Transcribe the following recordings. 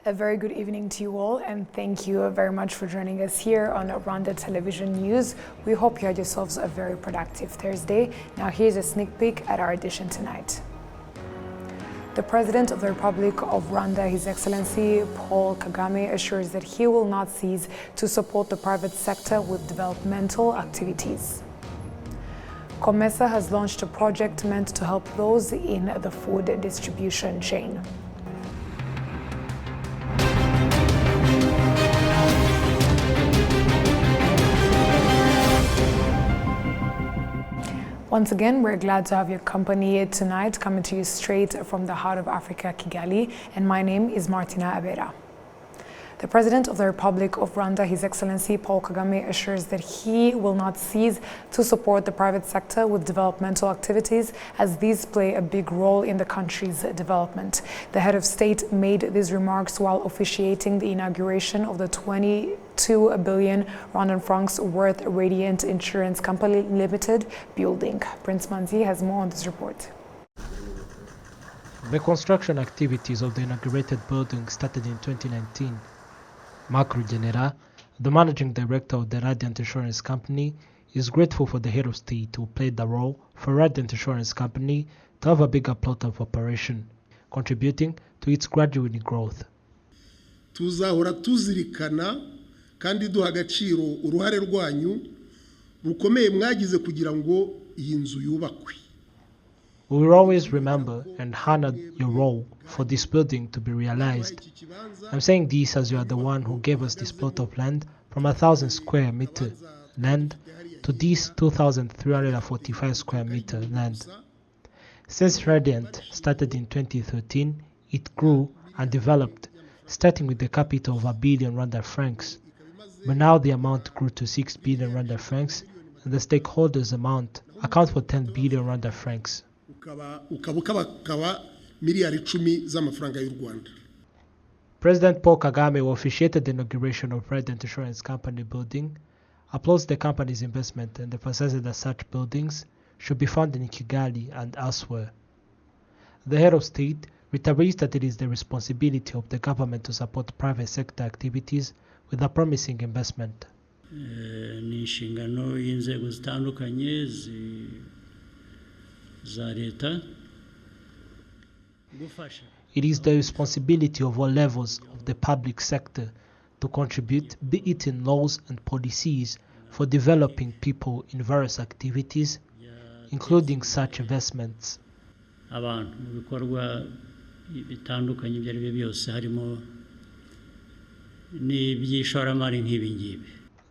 A very good evening to you all, and thank you very much for joining us here on Rwanda Television News. We hope you had yourselves a very productive Thursday. Now here's a sneak peek at our edition tonight. The President of the Republic of Rwanda, His Excellency Paul Kagame, assures that he will not cease to support the private sector with developmental activities. COMESA has launched a project meant to help those in the food distribution chain. Once again, we're glad to have your company tonight, coming to you straight from the heart of Africa, Kigali, and my name is Martina Abera. The President of the Republic of Rwanda, His Excellency Paul Kagame, assures that he will not cease to support the private sector with developmental activities, as these play a big role in the country's development. The head of state made these remarks while officiating the inauguration of the 22 billion Rwandan francs worth Radiant Insurance Company Limited building. Prince Manzi has more on this report. The construction activities of the inaugurated building started in 2019. Mark Rugenera, the managing director of the Radiant Insurance Company, is grateful for the head of state who played the role for Radiant Insurance Company to have a bigger plot of operation, contributing to its gradual growth. Tuzahora tuzirikana kandi duha agaciro uruhare rwanyu rukomeye mwagize kugira ngo iyi nzu yubakwe. We will always remember and honor your role for this building to be realized. I'm saying this as you are the one who gave us this plot of land from 1,000 square meter land to this 2,345 square meter land. Since Radiant started in 2013, it grew and developed, starting with the capital of 1 billion Rwanda francs. But now the amount grew to 6 billion Rwanda francs, and the stakeholders amount account for 10 billion Rwanda francs. President Paul Kagame, who officiated the inauguration of Radiant Insurance Company building, applauds the company's investment and emphasizes that such buildings should be found in Kigali and elsewhere. The head of state reiterates that it is the responsibility of the government to support private sector activities with a promising investment. It is the responsibility of all levels of the public sector to contribute, be it in laws and policies, for developing people in various activities, including such investments.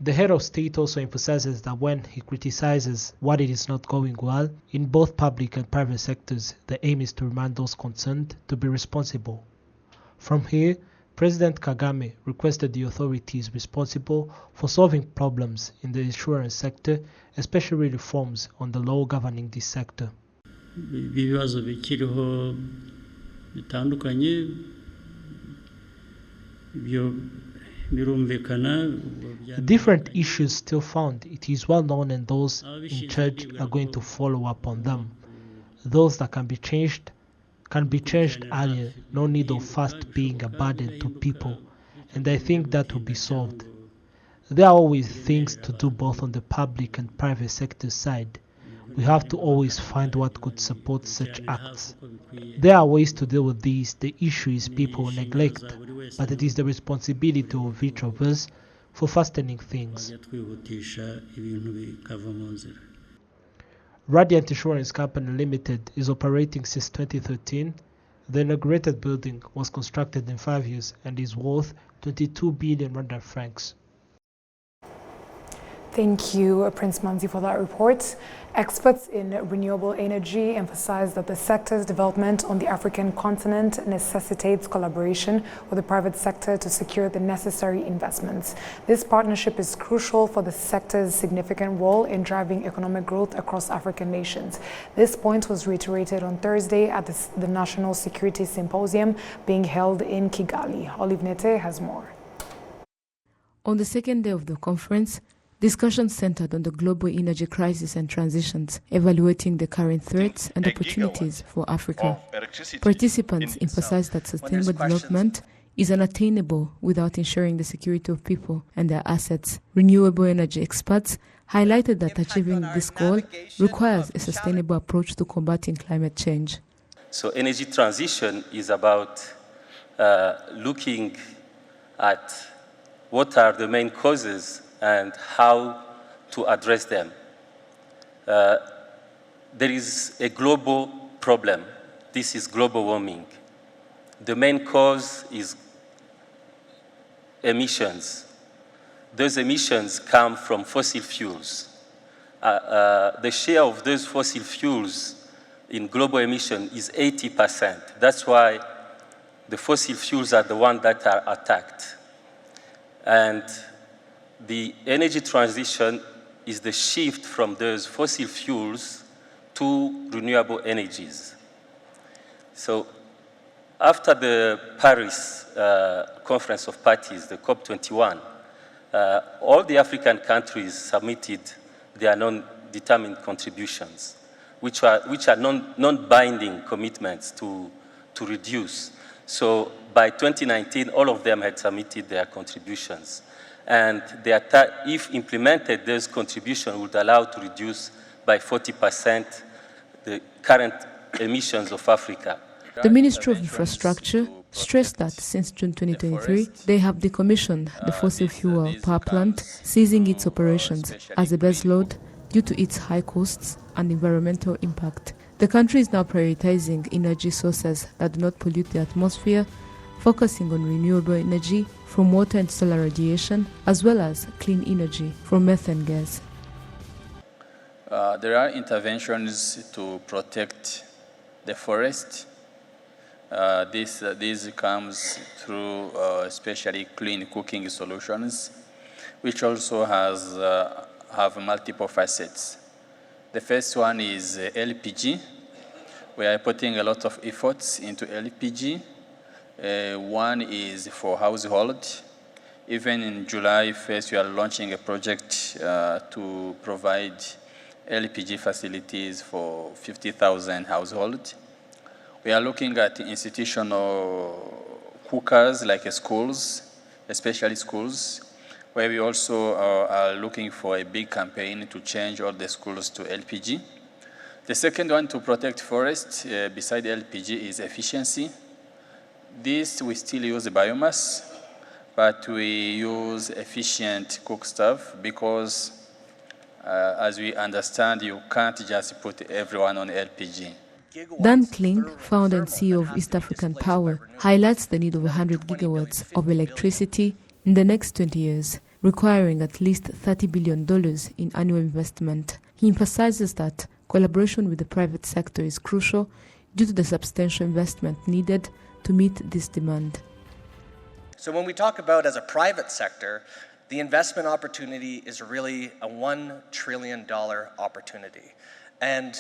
The head of state also emphasizes that when he criticizes what it is not going well in both public and private sectors, the aim is to remind those concerned to be responsible. From here, President Kagame requested the authorities responsible for solving problems in the insurance sector, especially reforms on the law governing this sector. Different issues still found, it is well known, and those in charge are going to follow up on them. Those that can be changed earlier, no need of first being a burden to people, and I think that will be solved. There are always things to do both on the public and private sector side. We have to always find what could support such acts. There are ways to deal with these. The issue is people neglect, but it is the responsibility of each of us for fastening things. Radiant Insurance Company Limited is operating since 2013. The inaugurated building was constructed in 5 years and is worth 22 billion Rwanda francs. Thank you, Prince Manzi, for that report. Experts in renewable energy emphasize that the sector's development on the African continent necessitates collaboration with the private sector to secure the necessary investments. This partnership is crucial for the sector's significant role in driving economic growth across African nations. This point was reiterated on Thursday at the National Security Symposium being held in Kigali. Olive Nete has more. On the second day of the conference, discussions centered on the global energy crisis and transitions, evaluating the current threats and opportunities for Africa. Participants emphasized that sustainable development is unattainable without ensuring the security of people and their assets. Renewable energy experts highlighted that achieving this goal requires a sustainable approach to combating climate change. So energy transition is about looking at what are the main causes and how to address them. There is a global problem. This is global warming. The main cause is emissions. Those emissions come from fossil fuels. The share of those fossil fuels in global emission is 80%. That's why the fossil fuels are the ones that are attacked. And the energy transition is the shift from those fossil fuels to renewable energies. So after the Paris Conference of Parties, the COP21, all the African countries submitted their non-determined contributions, which are non-binding commitments to reduce. So by 2019, all of them had submitted their contributions. And if implemented, those contributions would allow to reduce by 40% the current emissions of Africa. The Ministry of Infrastructure stressed that since June 2023, they have decommissioned the fossil fuel power plant, ceasing its operations as a base load due to its high costs and environmental impact. The country is now prioritizing energy sources that do not pollute the atmosphere, focusing on renewable energy from water and solar radiation, as well as clean energy from methane gas. There are interventions to protect the forest. This comes through especially clean cooking solutions, which also have multiple facets. The first one is LPG. We are putting a lot of efforts into LPG. One is for household. Even in July 1st, we are launching a project to provide LPG facilities for 50,000 households. We are looking at institutional cookers like schools, especially schools, where we also are looking for a big campaign to change all the schools to LPG. The second one to protect forests, beside LPG, is efficiency. This, we still use biomass, but we use efficient cook stuff because, as we understand, you can't just put everyone on LPG. Dan Kling, founder and CEO of East African Power, highlights the need of 100 gigawatts of electricity in the next 20 years, requiring at least $30 billion in annual investment. He emphasizes that collaboration with the private sector is crucial due to the substantial investment needed to meet this demand. So when we talk about as a private sector, the investment opportunity is really a $1 trillion opportunity. And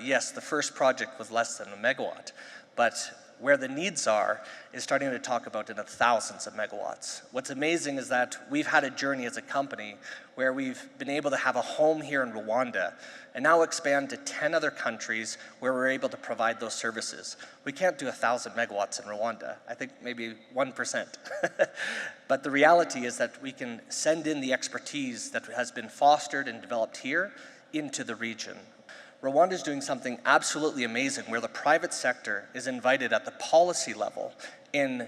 yes, the first project was less than a megawatt, but where the needs are is starting to talk about in the thousands of megawatts. What's amazing is that we've had a journey as a company where we've been able to have a home here in Rwanda and now expand to 10 other countries where we're able to provide those services. We can't do 1,000 megawatts in Rwanda. I think maybe 1%. But the reality is that we can send in the expertise that has been fostered and developed here into the region. Rwanda is doing something absolutely amazing where the private sector is invited at the policy level in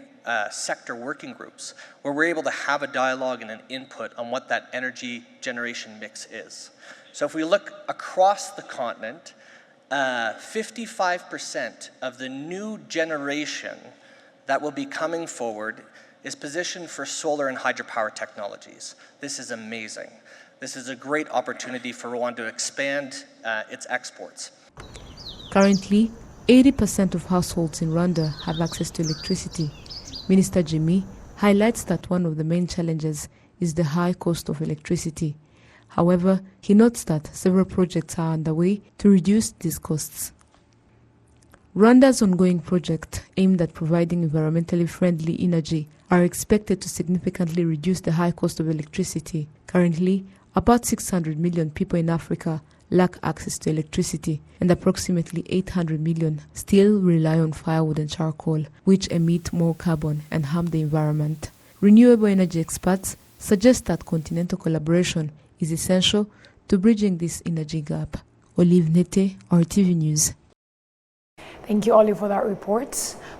sector working groups, where we're able to have a dialogue and an input on what that energy generation mix is. So if we look across the continent, 55% of the new generation that will be coming forward is positioned for solar and hydropower technologies. This is amazing. This is a great opportunity for Rwanda to expand its exports. Currently, 80% of households in Rwanda have access to electricity. Minister Jimmy highlights that one of the main challenges is the high cost of electricity. However, he notes that several projects are underway to reduce these costs. Rwanda's ongoing project aimed at providing environmentally friendly energy are expected to significantly reduce the high cost of electricity. Currently, about 600 million people in Africa lack access to electricity, and approximately 800 million still rely on firewood and charcoal, which emit more carbon and harm the environment. Renewable energy experts suggest that continental collaboration is essential to bridging this energy gap. Olive Nete, RTV News. Thank you, Oli, for that report.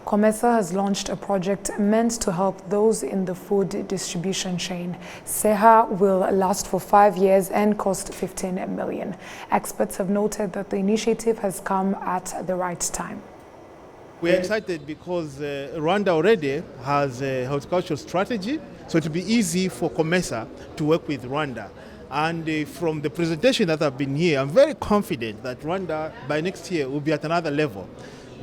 COMESA has launched a project meant to help those in the food distribution chain. SEHA will last for 5 years and cost 15 million. Experts have noted that the initiative has come at the right time. We are excited because Rwanda already has a horticultural strategy, so it will be easy for COMESA to work with Rwanda. And from the presentation that have been here, I'm very confident that Rwanda by next year will be at another level.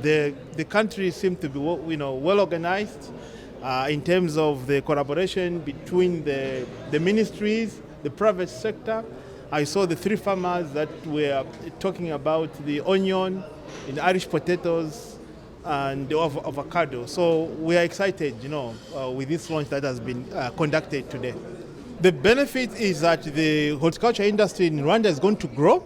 The country seems to be well organized in terms of the collaboration between the ministries, the private sector. I saw the 3 farmers that were talking about the onion, the Irish potatoes, and the avocado. So we are excited, with this launch that has been conducted today. The benefit is that the horticulture industry in Rwanda is going to grow,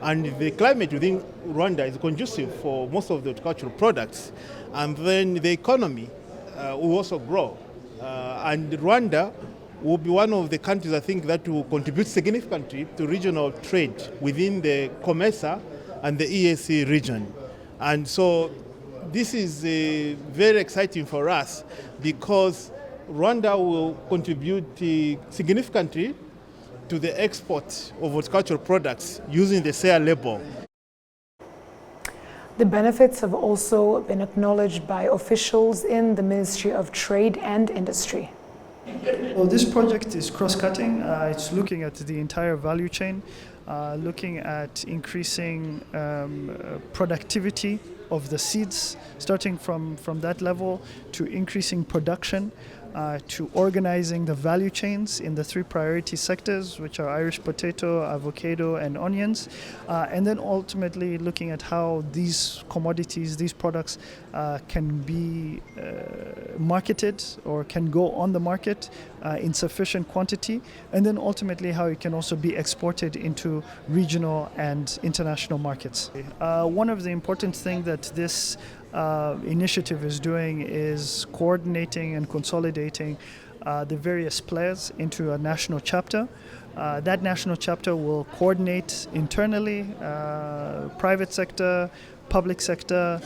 and the climate within Rwanda is conducive for most of the horticultural products. And then the economy will also grow. And Rwanda will be one of the countries, I think, that will contribute significantly to regional trade within the COMESA and the EAC region. And so this is very exciting for us because Rwanda will contribute significantly to the export of horticultural products using the SEA label. The benefits have also been acknowledged by officials in the Ministry of Trade and Industry. Well, this project is cross-cutting. It's looking at the entire value chain, looking at increasing productivity of the seeds, starting from that level to increasing production, to organizing the value chains in the 3 priority sectors, which are Irish potato, avocado, and onions, and then ultimately looking at how these commodities, these products can be marketed or can go on the market in sufficient quantity, and then ultimately how it can also be exported into regional and international markets. One of the important things that this initiative is doing is coordinating and consolidating the various players into a national chapter. That national chapter will coordinate internally, private sector, public sector,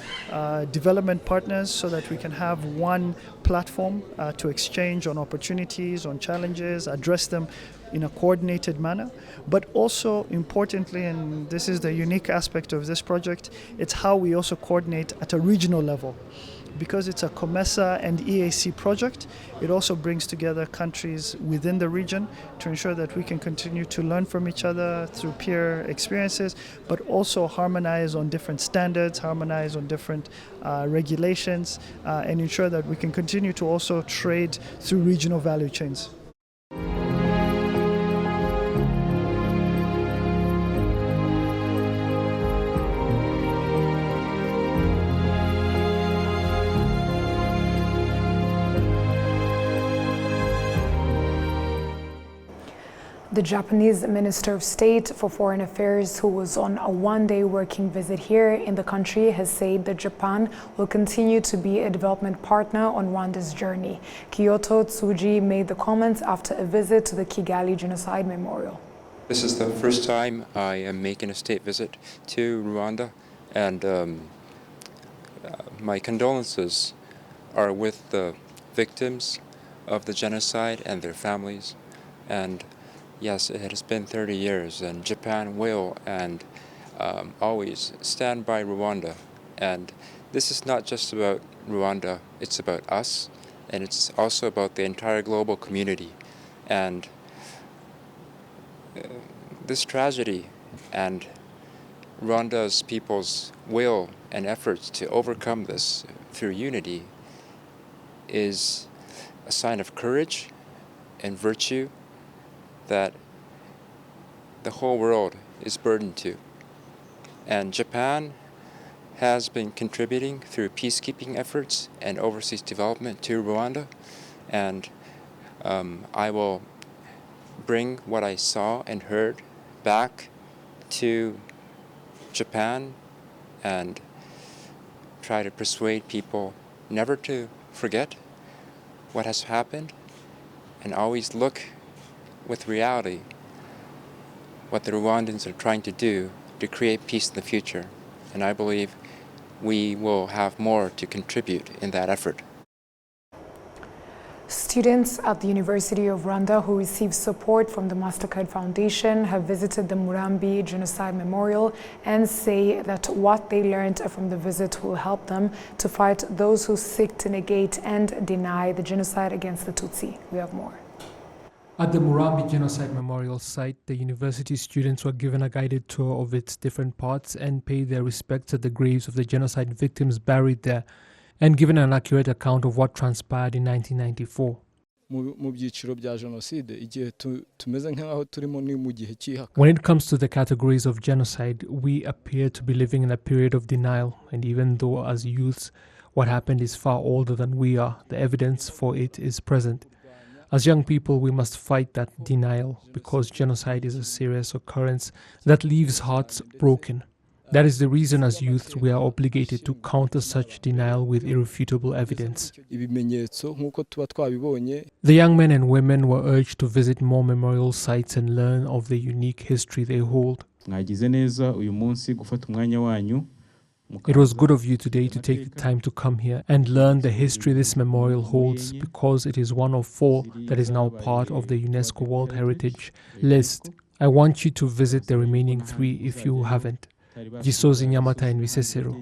development partners, so that we can have one platform to exchange on opportunities, on challenges, address them in a coordinated manner. But also importantly, and this is the unique aspect of this project, it's how we also coordinate at a regional level. Because it's a COMESA and EAC project, it also brings together countries within the region to ensure that we can continue to learn from each other through peer experiences, but also harmonize on different standards, harmonize on different regulations, and ensure that we can continue to also trade through regional value chains. The Japanese Minister of State for Foreign Affairs, who was on a one-day working visit here in the country, has said that Japan will continue to be a development partner on Rwanda's journey. Kyoto Tsuji made the comments after a visit to the Kigali Genocide Memorial. This is the first time I am making a state visit to Rwanda, and my condolences are with the victims of the genocide and their families. And yes, it has been 30 years, and Japan will and always stand by Rwanda. And this is not just about Rwanda, it's about us, and it's also about the entire global community. And this tragedy and Rwanda's people's will and efforts to overcome this through unity is a sign of courage and virtue that the whole world is burdened to. And Japan has been contributing through peacekeeping efforts and overseas development to Rwanda, and I will bring what I saw and heard back to Japan and try to persuade people never to forget what has happened and always look with reality what the Rwandans are trying to do to create peace in the future. And I believe we will have more to contribute in that effort. Students at the University of Rwanda who receive support from the MasterCard Foundation have visited the Murambi Genocide Memorial and say that what they learned from the visit will help them to fight those who seek to negate and deny the genocide against the Tutsi. We have more. At the Murambi Genocide Memorial site, the university students were given a guided tour of its different parts and paid their respects at the graves of the genocide victims buried there, and given an accurate account of what transpired in 1994. When it comes to the categories of genocide, we appear to be living in a period of denial, and even though as youths what happened is far older than we are, the evidence for it is present. As young people, we must fight that denial, because genocide is a serious occurrence that leaves hearts broken. That is the reason as youth we are obligated to counter such denial with irrefutable evidence. The young men and women were urged to visit more memorial sites and learn of the unique history they hold. It was good of you today to take the time to come here and learn the history this memorial holds, because it is one of 4 that is now part of the UNESCO World Heritage list. I want you to visit the remaining 3 if you haven't. Gisozi, Nyamata and Visesero.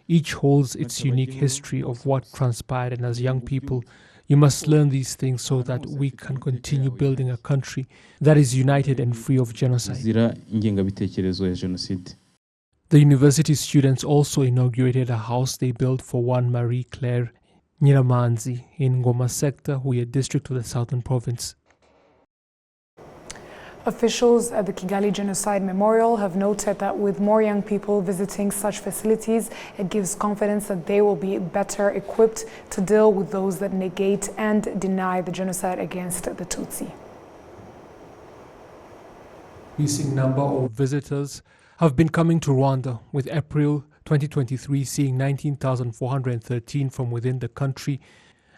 Each holds its unique history of what transpired, and as young people, you must learn these things so that we can continue building a country that is united and free of genocide. The university students also inaugurated a house they built for one Marie Claire Nyiramanzi in Ngoma sector, Huye district of the southern province. Officials at the Kigali Genocide Memorial have noted that with more young people visiting such facilities, it gives confidence that they will be better equipped to deal with those that negate and deny the genocide against the Tutsi. Increasing number of visitors have been coming to Rwanda, with April 2023 seeing 19,413 from within the country,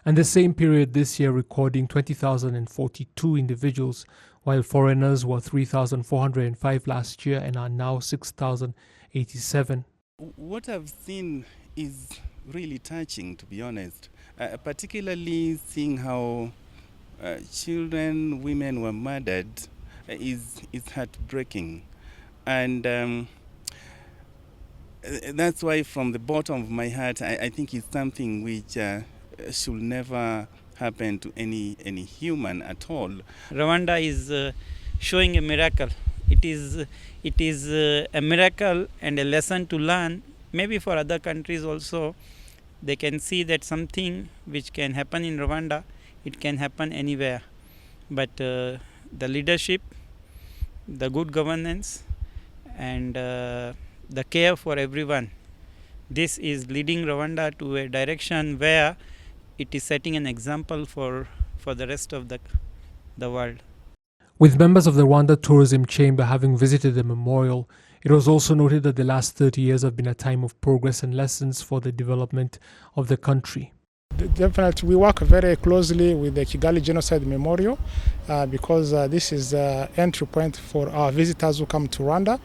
and the same period this year recording 20,042 individuals, while foreigners were 3,405 last year and are now 6,087. What I've seen is really touching, to be honest, particularly seeing how children, women were murdered is heartbreaking. And that's why from the bottom of my heart, I think it's something which should never happen to any human at all. Rwanda is showing a miracle. It is a miracle and a lesson to learn. Maybe for other countries also, they can see that something which can happen in Rwanda, it can happen anywhere. But the leadership, the good governance, and the care for everyone, this is leading Rwanda to a direction where it is setting an example for the rest of the world. With members of the Rwanda Tourism Chamber having visited the memorial, it was also noted that the last 30 years have been a time of progress and lessons for the development of the country. Definitely, we work very closely with the Kigali Genocide Memorial because this is the entry point for our visitors who come to Rwanda.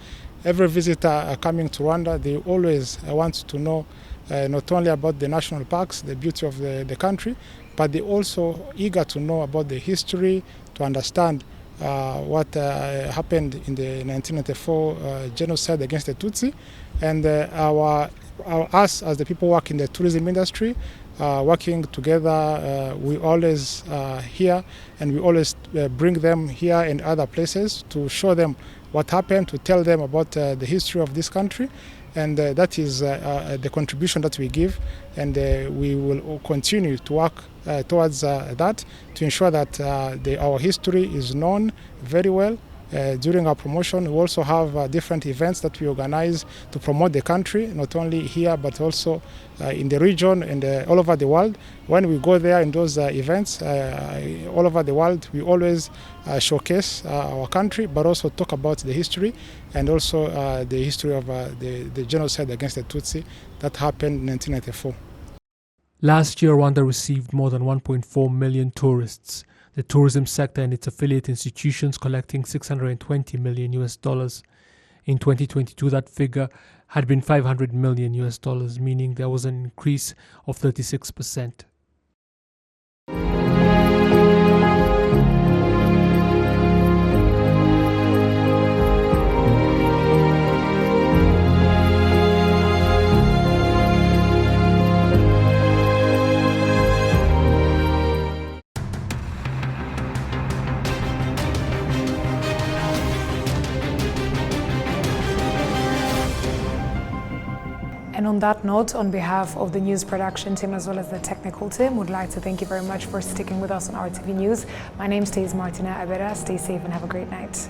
Every visitor coming to Rwanda, they always want to know not only about the national parks, the beauty of the country, but they also eager to know about the history, to understand what happened in the 1994 genocide against the Tutsi. And us as the people working in the tourism industry, working together, we always here, and we always bring them here and other places to show them what happened, to tell them about the history of this country. And that is the contribution that we give, and we will continue to work towards that to ensure that our history is known very well During our promotion, we also have different events that we organize to promote the country, not only here but also in the region and all over the world. When we go there in those events all over the world, we always showcase our country, but also talk about the history and also the history of the genocide against the Tutsi that happened in 1994. Last year, Rwanda received more than 1.4 million tourists. The tourism sector and its affiliate institutions collecting $620 million. In 2022, that figure had been $500 million, meaning there was an increase of 36%. And on that note, on behalf of the news production team as well as the technical team, would like to thank you very much for sticking with us on RTV News. My name is Martina Abera. Stay safe and have a great night.